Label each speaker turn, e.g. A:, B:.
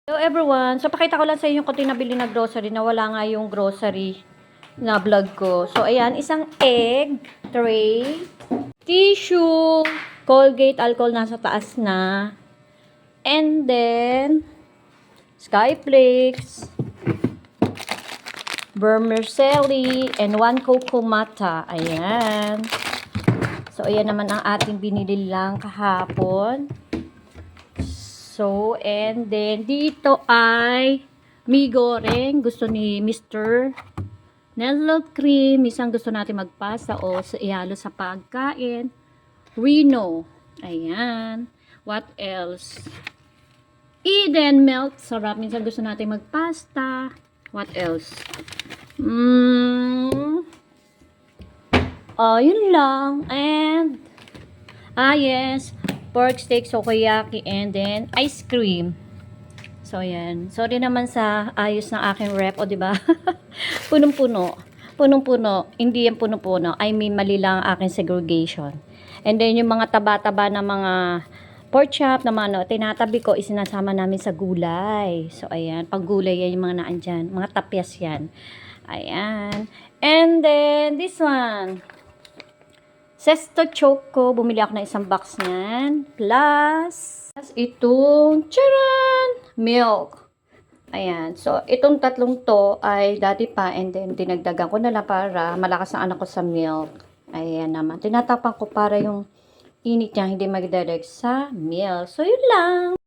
A: Hello everyone! So, pakita ko lang sa inyo yung konti nabili na grocery na wala nga yung grocery na vlog ko. So, ayan, isang egg tray, tissue, Colgate alcohol nasa taas na, and then, Skyflakes, vermicelli, and 1 coco mata. Ayan. So, ayan naman ang ating binili lang kahapon. So, and then, dito ay mi goreng. Gusto ni Mr. Nestle cream. Isang gusto natin magpasa o ihalo sa pagkain. Reno. Ayan. What else? Eden milk. Sarap. Minsan gusto natin magpasta. What else? Yun lang. And, yes. Pork steak, sukiyaki, and then ice cream. So, ayan. Sorry naman sa ayos ng aking rep, o diba? Punong-puno. Punong-puno. Hindi yan puno-puno. I mean, mali lang ang aking segregation. And then, yung mga taba-taba na mga pork chop na mga tinatabi ko, isinasama namin sa gulay. So, ayan. Pag gulay, yan yung mga naan dyan. Mga tapyas yan. Ayan. And then, this one. Sesto Choco, bumili ako ng isang box niyan. Plus, itong, charan! Milk. Ayan. So, itong tatlong to ay dati pa and then dinagdagan ko na lang para malakas ang anak ko sa milk. Ayan naman. Tinatapan ko para yung init niya hindi magdadag sa milk. So, yun lang.